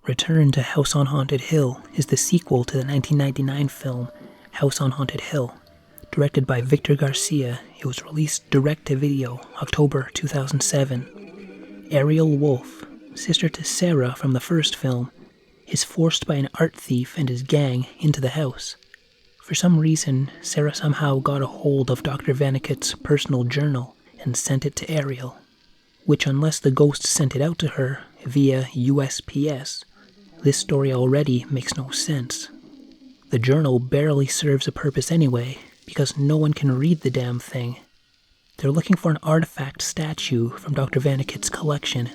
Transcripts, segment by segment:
Return to House on Haunted Hill is the sequel to the 1999 film House on Haunted Hill. Directed by Victor Garcia, it was released direct-to-video October 2007. Ariel Wolf, sister to Sarah from the first film, is forced by an art thief and his gang into the house. For some reason, Sarah somehow got a hold of Dr. Vanekut's personal journal and sent it to Ariel, which, unless the ghost sent it out to her via USPS, this story already makes no sense. The journal barely serves a purpose anyway, because no one can read the damn thing. They're looking for an artifact statue from Dr. Vanekut's collection.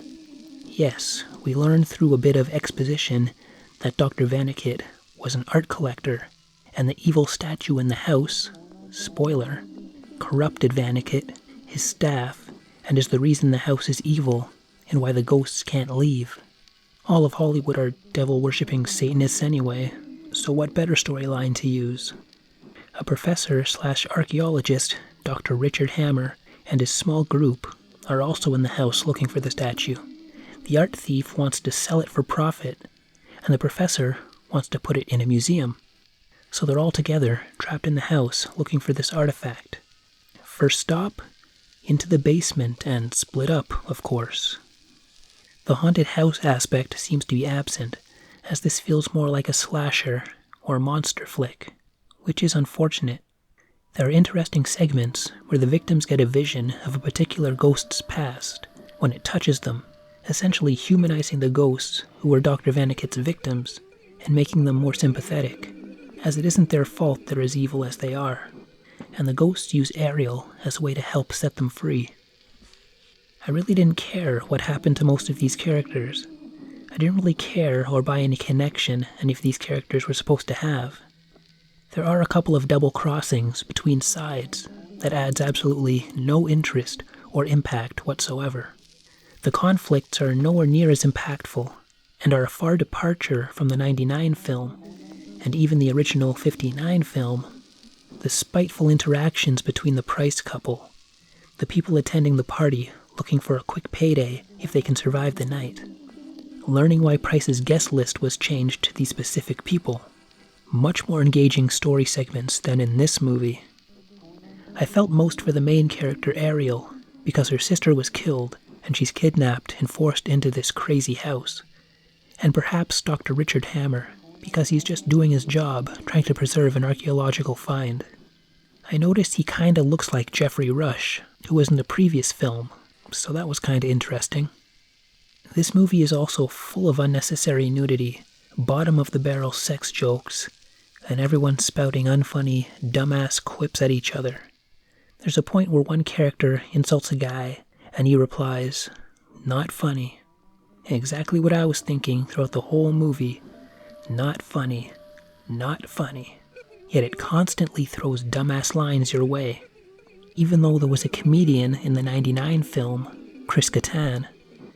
Yes, we learned through a bit of exposition that Dr. Vanekut was an art collector, and the evil statue in the house, spoiler, corrupted Vanekut, his staff, and is the reason the house is evil and why the ghosts can't leave. All of Hollywood are devil-worshipping Satanists anyway, so what better storyline to use? A professor/archaeologist, Dr. Richard Hammer, and his small group are also in the house looking for the statue. The art thief wants to sell it for profit, and the professor wants to put it in a museum. So they're all together, trapped in the house, looking for this artifact. First stop? Into the basement and split up, of course. The haunted house aspect seems to be absent, as this feels more like a slasher or monster flick, which is unfortunate. There are interesting segments where the victims get a vision of a particular ghost's past when it touches them, essentially humanizing the ghosts who were Dr. Vanekut's victims and making them more sympathetic, as it isn't their fault they're as evil as they are, and the ghosts use Ariel as a way to help set them free. I really didn't care what happened to most of these characters. I didn't really care or buy any connection any of these characters were supposed to have. There are a couple of double crossings between sides that adds absolutely no interest or impact whatsoever. The conflicts are nowhere near as impactful and are a far departure from the 99 film and even the original 59 film. The spiteful interactions between the Price couple, the people attending the party looking for a quick payday if they can survive the night, learning why Price's guest list was changed to these specific people. Much more engaging story segments than in this movie. I felt most for the main character Ariel, because her sister was killed and she's kidnapped and forced into this crazy house. And perhaps Dr. Richard Hammer, because he's just doing his job, trying to preserve an archaeological find. I noticed he kinda looks like Jeffrey Rush, who was in the previous film, so that was kinda interesting. This movie is also full of unnecessary nudity, bottom-of-the-barrel sex jokes, and everyone spouting unfunny, dumbass quips at each other. There's a point where one character insults a guy, and he replies, "Not funny." Exactly what I was thinking throughout the whole movie. Not funny. Not funny. Yet it constantly throws dumbass lines your way. Even though there was a comedian in the 99 film, Chris Kattan,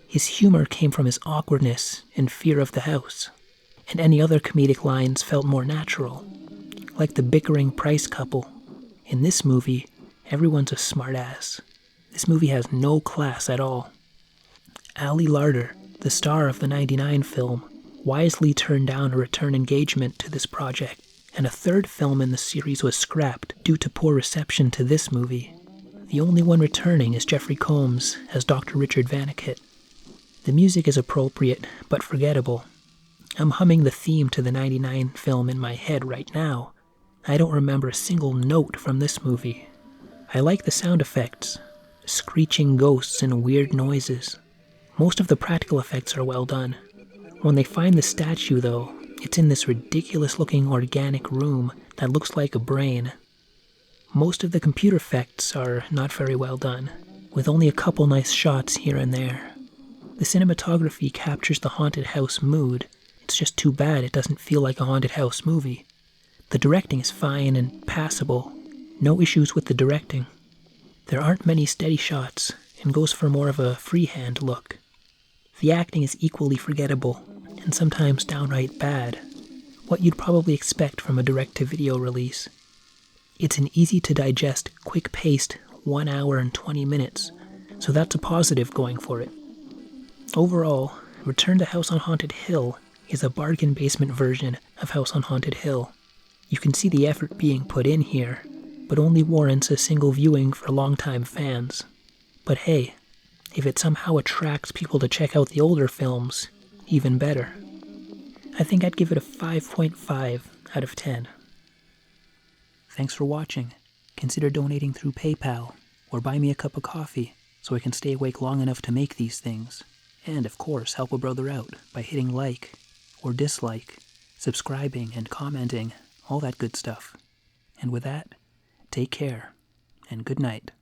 his humor came from his awkwardness and fear of the house, and any other comedic lines felt more natural, like the bickering Price couple. In this movie, everyone's a smartass. This movie has no class at all. Ali Larter, the star of the 99 film, wisely turned down a return engagement to this project, and a third film in the series was scrapped due to poor reception to this movie. The only one returning is Jeffrey Combs as Dr. Richard Vanekut. The music is appropriate, but forgettable. I'm humming the theme to the 99 film in my head right now. I don't remember a single note from this movie. I like the sound effects, screeching ghosts and weird noises. Most of the practical effects are well done. When they find the statue, though, it's in this ridiculous-looking organic room that looks like a brain. Most of the computer effects are not very well done, with only a couple nice shots here and there. The cinematography captures the haunted house mood. It's just too bad it doesn't feel like a haunted house movie. The directing is fine and passable. No issues with the directing. There aren't many steady shots, and goes for more of a freehand look. The acting is equally forgettable, and sometimes downright bad. What you'd probably expect from a direct-to-video release. It's an easy-to-digest, quick-paced 1 hour and 20 minutes, so that's a positive going for it. Overall, Return to House on Haunted Hill is a bargain basement version of House on Haunted Hill. You can see the effort being put in here, but only warrants a single viewing for longtime fans. But hey, if it somehow attracts people to check out the older films, even better. I think I'd give it a 5.5 out of 10. Thanks for watching. Consider donating through PayPal, or buy me a cup of coffee so I can stay awake long enough to make these things. And of course, help a brother out by hitting like or dislike, subscribing and commenting, all that good stuff. And with that, take care, and good night.